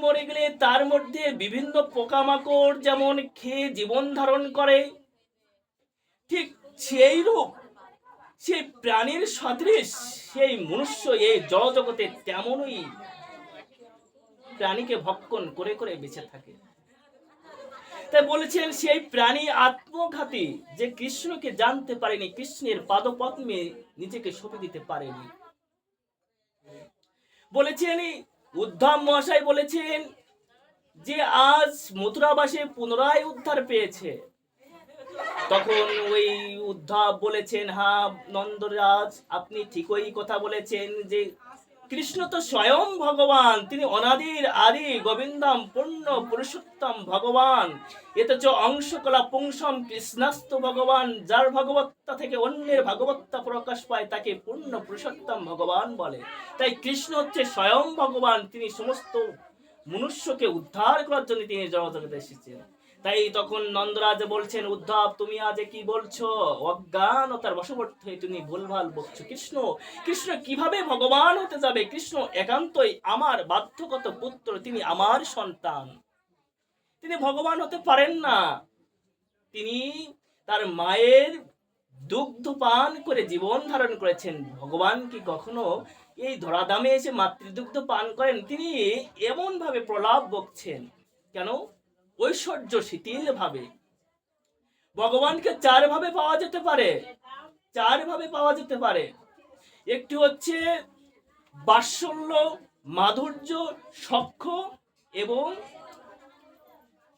মরে গেলে তার মধ্যে বিভিন্ন পোকামাকড় যেমন খেয়ে জীবন ধারণ করে, ঠিক সেই রূপ সেই প্রাণীর সদৃশ সেই মনুষ্য এই জড়জগতে তেমনই প্রাণীকে ভক্ষণ করে করে বেঁচে থাকে। তাই বলেছেন সেই প্রাণী আত্মঘাতী, যে কৃষ্ণকে জানতে পারেনি, কৃষ্ণের পাদপদ্মে নিজেকে সঁপে দিতে পারেনি। বলেছেন উদ্ধব মহাশয় বলেছেন যে আজ মথুরাবাসী পুনরায় উদ্ধার পেয়েছে। তখন ওই উদ্ধব বলেছেন, হ্যাঁ নন্দরাজ, আপনি ঠিকই কথা বলেছেন যে কৃষ্ণ তো স্বয়ং ভগবান, তিনি অনাদির আদি গোবিন্দম পূর্ণ পুরুষোত্তম ভগবান, এতচ অংশকলা পুংসম কৃষ্ণাস্ত ভগবান। যার ভগবত্তা থেকে অন্যের ভগবত্তা প্রকাশ পায় তাকে পূর্ণ পুরুষোত্তম ভগবান বলে। তাই কৃষ্ণ হচ্ছে স্বয়ং ভগবান, তিনি সমস্ত মনুষ্যকে উদ্ধার করার জন্য তিনি জগতে এসেছেন। তাই তখন নন্দরাজ বলছেন, উদ্ধব তুমি আজ কি বলছো, অজ্ঞানতার বশবর্তী হয়ে তুমি ভুলভাল বলছো। কৃষ্ণ কিভাবে ভগবান হতে যাবে? কৃষ্ণ একান্তই আমার বাধ্যগত পুত্র, তিনি আমার সন্তান, তিনি ভগবান হতে পারেন না। তিনি তার মায়ের দুগ্ধ পান করে জীবন ধারণ করেছেন। ভগবান কি কখনো এই ধরাধামে এসে মাতৃদুগ্ধ পান করেন? তিনি এমন ভাবে প্রলাপ বকছেন কেন? ঐশ্বর্য শিথিল ভাবে। ভগবানকে চার ভাবে পাওয়া যেতে পারে। একটি হচ্ছে বাৎসল্য, মাধুর্য, সখ্য এবং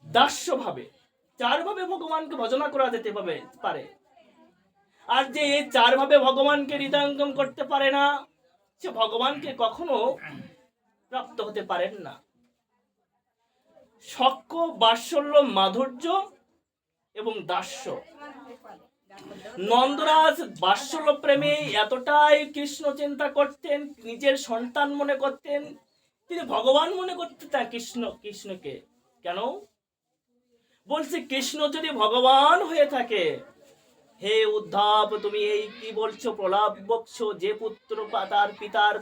দাস্য ভাবে। চার ভাবে ভগবানকে ভজনা করা যেতে পারে। আর যে এই চার ভাবে ভগবানকে হৃদয়ঙ্গম করতে পারে না, সে ভগবানকে কখনো প্রাপ্ত হতে পারেন না। সখ্য, বাৎসল্য, মাধুর্য এবং দাস্য। নন্দরাজ বাৎসল্য প্রেমে এতটাই কৃষ্ণ চিন্তা করতেন, নিজের সন্তান মনে করতেন, তিনি ভগবান মনে করতেন কৃষ্ণকে। কেন বলছে? কৃষ্ণ যদি ভগবান হয়ে থাকে হে উদ্ধব, তুমি এই কি বলছো, প্রলাপ বকছো? যে পুত্র তার পিতার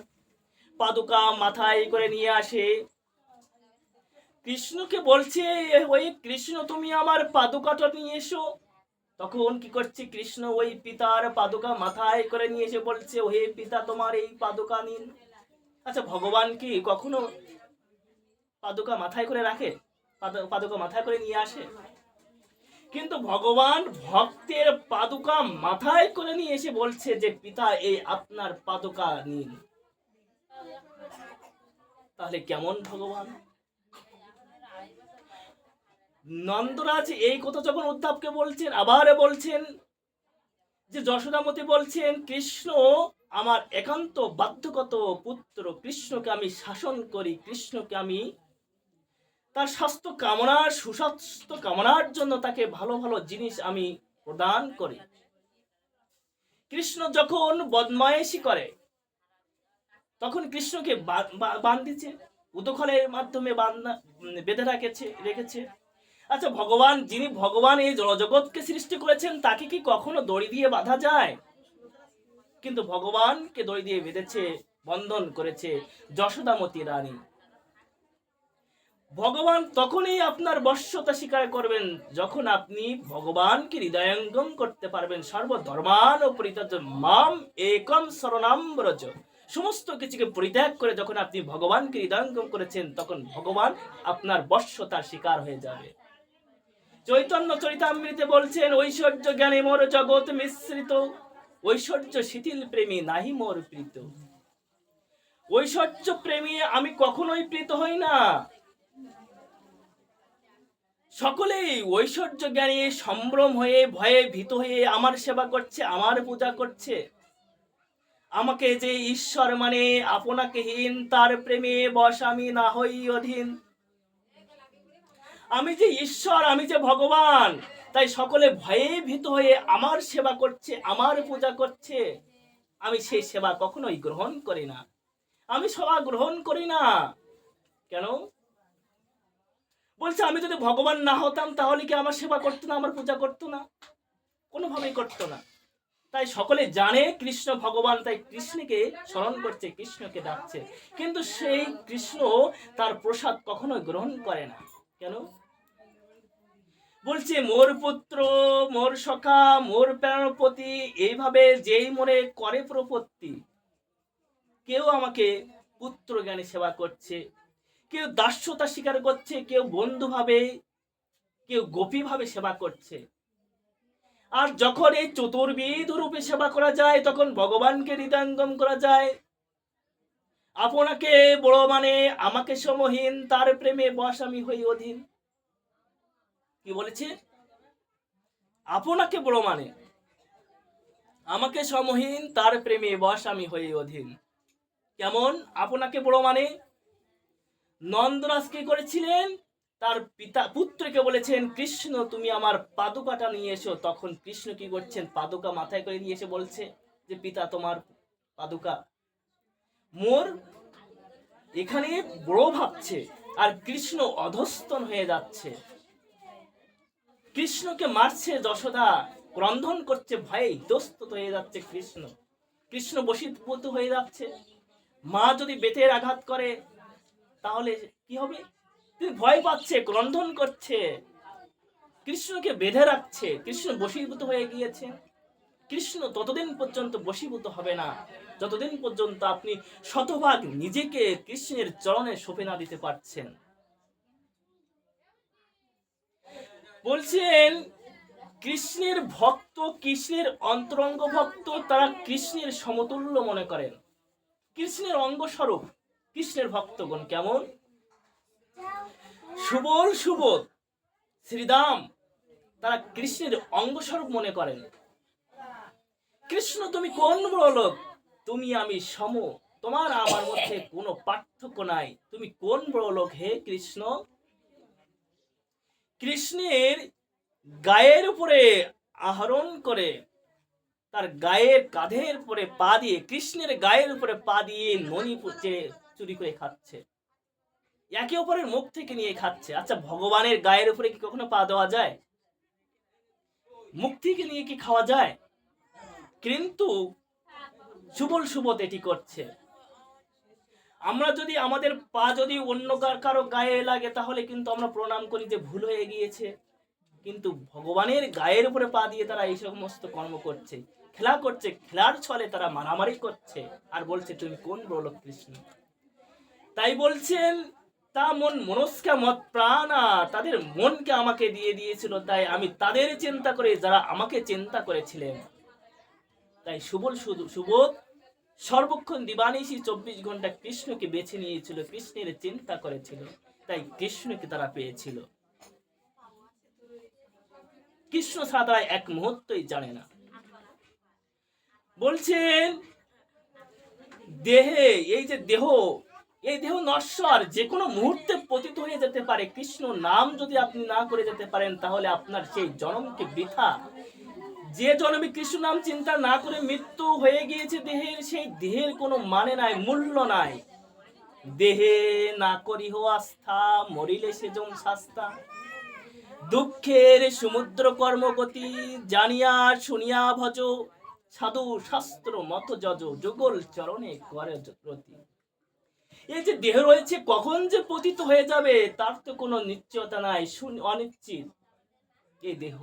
পাদুকা মাথায় করে নিয়ে আসে, কৃষ্ণকে বলছে, ওই কৃষ্ণ তুমি আমার পাদুকাটা নিয়ে এসো। তখন কি করছে কৃষ্ণ, ওই পিতার পাদুকা মাথায় করে নিয়ে এসে বলছে, হে পিতা তোমার এই পাদুকা নিন। আচ্ছা, ভগবান কি কখনো পাদুকা মাথায় করে রাখে? পাদুকা মাথায় করে নিয়ে আসে? কিন্তু ভগবান ভক্তের পাদুকা মাথায় করে নিয়ে এসে বলছে যে পিতা এই আপনার পাদুকা নিন। তাহলে কেমন ভগবান? নন্দরাজ এই কথা যখন উদ্ধবকে বলছেন, আবার বলছেন যে যশোদামতি বলছেন, কৃষ্ণ আমার একান্ত বাধ্যগত পুত্র, কৃষ্ণকে আমি শাসন করি, কৃষ্ণকে আমি তার স্বাস্থ্য কামনার, সুস্বাস্থ্য কামনার জন্য তাকে ভালো ভালো জিনিস আমি প্রদান করি। কৃষ্ণ যখন বদমায়েশি করে তখন কৃষ্ণকে বান্ধিছে, উদখলের মাধ্যমে বেঁধে রেখেছে। আচ্ছা, ভগবান, যিনি ভগবান এই জড়জগৎকে সৃষ্টি করেছেন, তাকে কি কখনো দড়ি দিয়ে বাঁধা যায়? কিন্তু ভগবানকে দড়ি দিয়ে বেঁধেছে, বন্ধন করেছে যশোদামতি রানী। ভগবান তখনই আপনার বশ্যতা স্বীকার করবেন যখন আপনি ভগবানকে হৃদয়ঙ্গম করতে পারবেন। সর্বধর্মান ও পরিত্যাজ্য মাম একম শরণাম ব্রজ। সমস্ত কিছুকে পরিত্যাগ করে যখন আপনি ভগবানকে হৃদয়ঙ্গম করেছেন, তখন ভগবান আপনার বশ্যতার শিকার হয়ে যাবে। চৈতন্য চরিতামৃতে বলছেন, ঐশ্বর্য জ্ঞানে মোর জগৎ মিশ্রিত, ঐশ্বর্য শিথিল প্রেমী নাহি মোর প্রীত। ঐশ্বর্য প্রেমী আমি কখনোই প্রীত হই না। সকলেই ঐশ্বর্য জ্ঞানী সম্ভ্রম হয়ে, ভয়ে ভীত হয়ে আমার সেবা করছে, আমার পূজা করছে। আমাকে যে ঈশ্বর মানে আপনাকে হীন, তার প্রেমে বশ আমি না হই অধীন। আমি যে ঈশ্বর, আমি যে ভগবান, তাই সকলে ভয়ে ভীত হয়ে আমার সেবা করছে, আমার পূজা করছে। আমি সেই সেবা কখনোই গ্রহণ করি না, আমি সেবা গ্রহণ করি না। কেন? বলছে, আমি যদি ভগবান না হতাম তাহলে কি আমার সেবা করতো না, আমার পূজা করতো না? কোনোভাবেই করতো না। তাই সকলে জানে কৃষ্ণ ভগবান, তাই কৃষ্ণকে স্মরণ করছে, কৃষ্ণকে ডাকছে, কিন্তু সেই কৃষ্ণ তার প্রসাদ কখনোই গ্রহণ করে না। কেন? বলছে, মোর পুত্র, মোর সখা, মোর প্রাণপতি, এইভাবে যেই মনে করে প্রপত্তি। কেউ আমাকে পুত্র জ্ঞানে সেবা করছে, কেউ দাস্যতা স্বীকার করছে, কেউ বন্ধু ভাবে, কেউ গোপী ভাবে সেবা করছে। আর যখন এই চতুর্বিধ রূপে সেবা করা যায়, তখন ভগবানকে হৃদয়ঙ্গম করা যায়। আপনাকে বড় মানে আমাকে সমহীন, তার প্রেমে বশ আমি হই অধীন। কি বলেছে? আপনাকে বড় মানে আমাকে সমহীন, তার প্রেমে বশ আমি হই অধীন। কেমন আপনাকে বড় মানে? নন্দরাজ কি করেছিলেন? তার পিতা পুত্রকে বলেছেন, কৃষ্ণ তুমি আমার পাদুকাটা নিয়ে এসো। তখন কৃষ্ণ কি করছেন? পাদুকা মাথায় করে নিয়ে এসে বলছে যে পিতা তোমার পাদুকা। মোর এখানে বড় ভাবছে, আর কৃষ্ণ অধস্তন হয়ে যাচ্ছে। কৃষ্ণকে মারছে যশোদা, ক্রন্দন করছে, ভয়ে ইতস্তত হয়ে যাচ্ছে কৃষ্ণ। কৃষ্ণ বশীভূত হয়ে যাচ্ছে। মা যদি বেতের আঘাত করে তাহলে কি হবে? তিনি ভয় পাচ্ছে, ক্রন্দন করছে, কৃষ্ণকে বেঁধে রাখছে। কৃষ্ণ বশীভূত হয়ে গিয়েছে। কৃষ্ণ ততদিন পর্যন্ত বশীভূত হবে না যতদিন পর্যন্ত আপনি শতভাগ নিজেকে কৃষ্ণের চরণে সঁপে না দিতে পারছেন। বলছেন, কৃষ্ণের ভক্ত, কৃষ্ণের অন্তরঙ্গ ভক্ত, তারা কৃষ্ণের সমতুল্য মনে করেন। কৃষ্ণের অঙ্গ স্বরূপ কৃষ্ণের ভক্তগণ কেমন? সুবল সুবোধ শ্রীদাম, তারা কৃষ্ণের অঙ্গ স্বরূপ মনে করেন। কৃষ্ণ তুমি কোন বড় লোক, তুমি আমি সম, তোমার আমার মধ্যে কোনো পার্থক্য নাই। তুমি কোন বড় লোক হে কৃষ্ণ? কৃষ্ণের গায়ের উপরে আহরণ করে, তার গায়ের কাঁধের উপরে পা দিয়ে, কৃষ্ণের গায়ের উপরে পা দিয়ে ননি চুরি করে খাচ্ছে, একে অপরের মুখ থেকে নিয়ে খাচ্ছে। আচ্ছা, ভগবানের গায়ের উপরে কি কখনো পা দেওয়া যায়? মুক্তিকে নিয়ে কি খাওয়া যায়? কিন্তু সুবল সুবোধ এটি করছে। আমরা যদি আমাদের পা যদি অন্য কারো গায়ে লাগে তাহলে কিন্তু আমরা প্রণাম করি যে ভুল হয়ে গিয়েছে, কিন্তু ভগবানের গায়ের উপরে পা দিয়ে তারা এই সমস্ত কর্ম করছে, খেলা করছে, খেলার ছলে তারা মারামারি করছে আর বলছে তুমি কোন বলো কৃষ্ণ। তাই বলছেন তা মন মনস্কা মত প্রাণা, তাদের মনকে আমাকে দিয়ে দিয়েছিল, তাই আমি তাদের চিন্তা করে যারা আমাকে চিন্তা করেছিলেন। তাই সুবোধ সর্বক্ষণ দিবানিশি 24 ঘন্টা কৃষ্ণকে বেছে নিয়েছিল, কৃষ্ণের চিন্তা করেছিল, তাই কৃষ্ণকে তারা পেয়েছিল। কৃষ্ণ ছাড়া তারা এক মুহূর্তই জানে না। বলছেন দেহে, এই যে দেহ, এই দেহ নশ্বর, যে কোনো মুহূর্তে পতিত হয়ে যেতে পারে। কৃষ্ণ নাম যদি আপনি না করে যেতে পারেন তাহলে আপনার সেই জন্মকে বৃথা। যে জন্মে কৃষ্ণ নাম চিন্তা না করে মৃত্যু হয়ে গিয়েছে দেহের, সেই দেহের কোনো মানে নাই, মূল্য নাই। দেহে না করিহ আস্থা, মরিলে সেজম শাস্তা। দুঃখের সমুদ্র কর্মগতি, জানিয়া শুনিয়া ভজ, সাধু শাস্ত্র মত যজ, যুগল চরণে করে রতি। এই যে দেহ রয়েছে, কখন যে পতিত হয়ে যাবে তার তো কোনো নিশ্চয়তা নাই, অনিশ্চিত এই দেহ।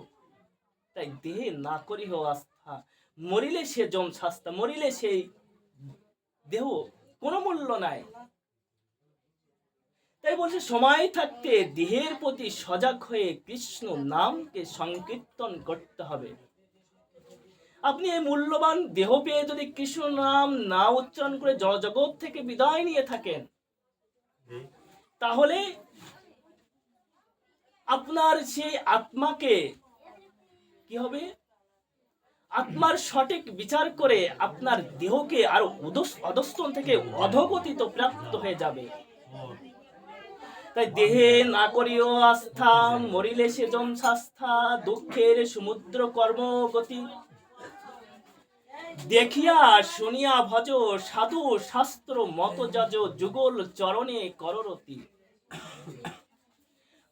তাই দেহে না করিহ আস্থা, মরিলে সে জম শাস্তা, মরিলে সেই দেহ কোনো মূল্য নাই। তাই বলছে সময় থাকতে দেহের প্রতি সজাগ হয়ে কৃষ্ণ নামকে সংকীর্তন করতে হবে। আপনি এই মূল্যবান দেহ পেয়ে যদি কৃষ্ণ নাম না উচ্চারণ করে জগৎ থেকে বিদায় নিয়ে থাকেন, তাহলে আপনার সেই আত্মাকে কি হবে? আত্মার সঠিক বিচার করে আপনার দেহকে আরো অধস্তন থেকে অধগতিত প্রাপ্ত হয়ে যাবে। তাই দেহে না করিও আস্থা, মরিলে সে জম শাস্তা। দুঃখের সমুদ্র কর্মগতি, দেখিয়া শুনিয়া ভজ, সাধু শাস্ত্র মত যজ, যুগল চরণে কররতি।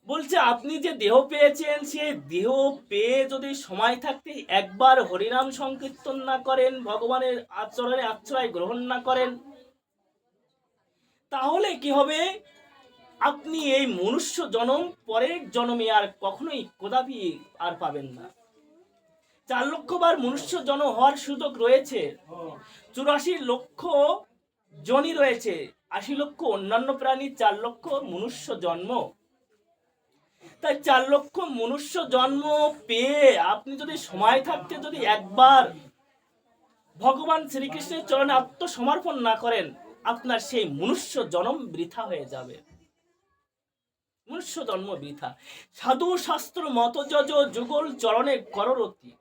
বলছে আপনি যে দেহ পেয়েছেন, সে দেহ পেয়ে যদি সময় থাকতে একবার হরিনাম সংকীর্তন না করেন, ভগবানের আচরণে আশ্রয় গ্রহণ না করেন, তাহলে কি হবে? আপনি এই মনুষ্য জন্ম পরের জন্মে আর কখনোই কদাপি আর পাবেন না। 4 লক্ষ বার মনুষ্য জন্ম হওয়ার সুযোগ রয়েছে, 84 লক্ষ জনি রয়েছে, 80 লক্ষ অন্যান্য প্রাণী, 4 লক্ষ মনুষ্য জন্ম। তাই 4 লক্ষ মনুষ্য জন্ম পেয়ে আপনি যদি সময় থাকতে যদি একবার ভগবান শ্রীকৃষ্ণের চরণে আত্মসমর্পণ না করেন, আপনার সেই মনুষ্য জন্ম বৃথা হয়ে যাবে। মনুষ্য জন্ম বৃথা। সাধু শাস্ত্র মত যজ, যুগল চরণে কররতি।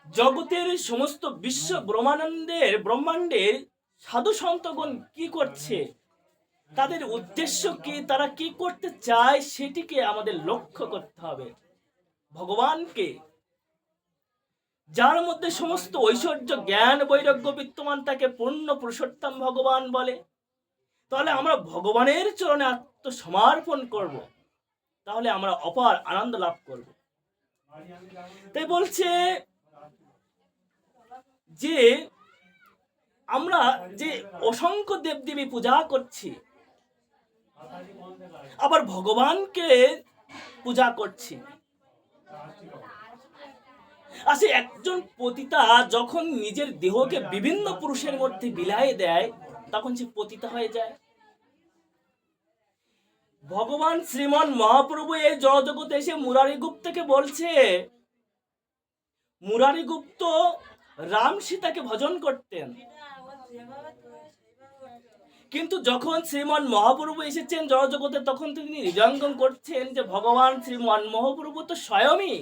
জগতের সমস্ত বিশ্ব ব্রহ্মাণ্ডের সাধু সন্তগণ কি করছে, তাদের উদ্দেশ্য কি, তারা কি করতে চায়, সেটিকে আমাদের লক্ষ্য করতে হবে। ভগবানকে, যার মধ্যে সমস্ত ঐশ্বর্য জ্ঞান বৈরাগ্য বিদ্যমান, তাকে পূর্ণ পুরুষোত্তম ভগবান বলে। তাহলে আমরা ভগবানের চরণে আত্মসমর্পণ করব, তাহলে আমরা অপার আনন্দ লাভ করব। তাই বলছে যে আমরা যে অসংখ্য দেবদেবী পূজা করছি, আবার ভগবানকে পূজা করছি। আসলে একজন পতিতা যখন নিজের দেহকে বিভিন্ন পুরুষের মধ্যে বিলাই দেয়, তখন সে পতিতা হয়ে যায়। ভগবান শ্রীমান মহাপ্রভু এই জগতে এসে মুরারি গুপ্তকে বলছে, মুরারি গুপ্ত রাম সীতাকে ভজন করতেন, কিন্তু যখন শ্রীমান মহাপ্রভু এসেছেন জগতে, তখন তিনি হৃদয়ঙ্গম করছেন যে ভগবান শ্রীমান মহাপ্রভু তো স্বয়ংই।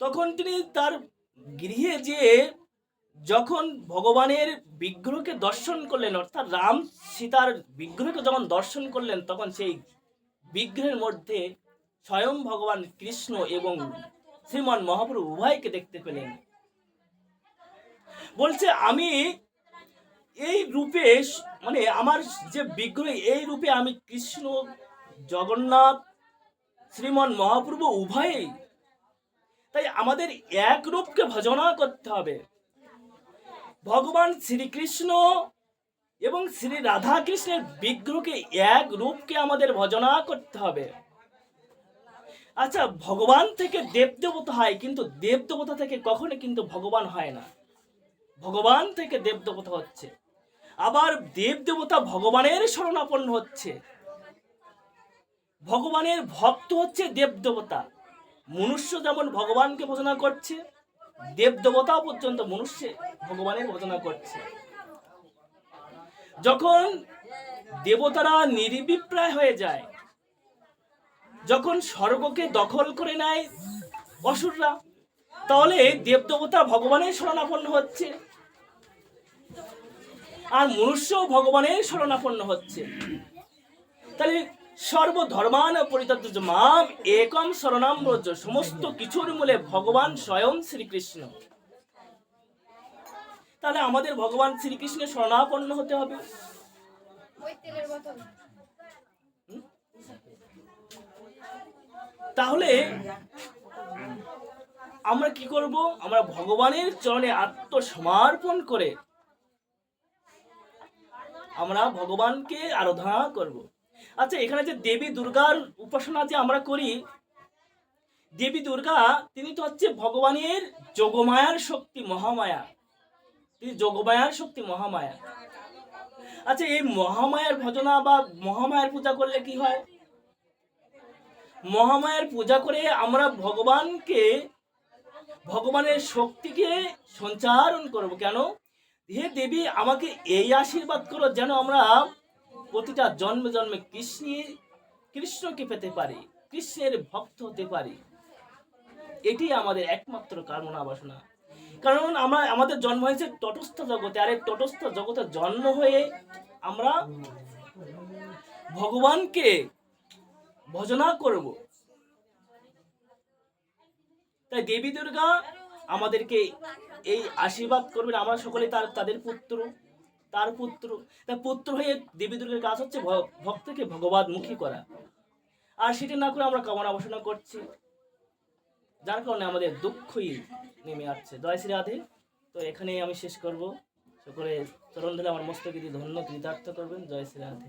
তখন তিনি তার গৃহে যে যখন ভগবানের বিগ্রহকে দর্শন করলেন, অর্থাৎ রাম সীতার বিগ্রহকে যখন দর্শন করলেন, তখন সেই বিগ্রহের মধ্যে স্বয়ং ভগবান কৃষ্ণ এবং শ্রীমান মহাপ্রভু উভয়কে দেখতে পেলেন। বলছে আমি এই রূপে, মানে আমার যে বিগ্রহ, এই রূপে আমি কৃষ্ণ, জগন্নাথ শ্রীমন মহাপ্রভু উভয়েই। তাই আমাদের এক রূপকে ভজনা করতে হবে। ভগবান শ্রীকৃষ্ণ এবং শ্রী রাধা কৃষ্ণের বিগ্রহকে, এক রূপকে আমাদের ভজনা করতে হবে। আচ্ছা, ভগবান থেকে দেবদেবতা হয়, কিন্তু দেবদেবতা থেকে কখনো কিন্তু ভগবান হয় না। ভগবান থেকে দেবদেবতা হচ্ছে, আবার দেবদেবতা ভগবানের শরণাপন্ন হচ্ছে। ভগবানের ভক্ত হচ্ছে দেবদেবতা। মনুষ্য যেমন ভগবানকে ভজনা করছে, দেবদেবতাও পর্যন্ত মনুষ্য ভগবানের ভজনা করছে। যখন দেবতারা নির্বিপ্রায় হয়ে যায়, যখন স্বর্গকে দখল করে নেয় অসুররা, তাহলে দেবদেবতা ভগবানের শরণাপন্ন হচ্ছে, আর মনুষ্য ভগবানের শরণাপন্ন হচ্ছে। তাহলে সর্বধর্মান পরিত্যাজ্য মাম একম শরণাম ব্রজ, সমস্ত কিছুর মূলে ভগবান স্বয়ং শ্রীকৃষ্ণ। তাহলে আমাদের ভগবান শ্রীকৃষ্ণের শরণাপন্ন হতে হবে। তাহলে আমরা কি করব? আমরা ভগবানের চরণে আত্মসমর্পণ করে আমরা ভগবানকে আরাধনা করব। আচ্ছা, এখানে যে দেবী দুর্গার উপাসনা যে আমরা করি, দেবী দুর্গা তিনি তো হচ্ছে ভগবানের যোগমায়ার শক্তি, মহামায়া। তিনি যোগমায়ার শক্তি, মহামায়া। আচ্ছা, এই মহামায়ার ভজনা বা মহামায়ার পূজা করলে কি হয়? মহামায়ার পূজা করে আমরা ভগবানকে, ভগবানের শক্তিকে সঞ্চারণ করব। কেন? হে দেবী, আমাকে এই আশীর্বাদ করো যেন আমরা প্রতিটা জন্মে জন্মে কৃষ্ণকে পেতে পারি, কৃষ্ণের ভক্ত হতে পারি। এটি আমাদের একমাত্র কামনা বাসনা। কারণ আমাদের জন্ম হয়েছে তটস্থ জগতে, আর এই তটস্থ জগতে জন্ম হয়ে আমরা ভগবানকে ভজনা করব। তাই দেবী দুর্গা আমাদেরকে এই আশীর্বাদ করবেন, আমরা সকলে তাদের পুত্র, তার পুত্র। তার পুত্র হয়ে দেবী দুর্গার কাজ হচ্ছে ভক্তকে ভগবানমুখী করা, আর সেটা না করে আমরা কামনা বাসনা করছি, যার কারণে আমাদের দুঃখই নেমে আসছে। জয় শ্রী রাধে। তো এখানেই আমি শেষ করব। সকলে চরণ ধরে আমার মস্তকে দিয়ে ধন্য কৃতার্থ করবেন। জয় শ্রী রাধে।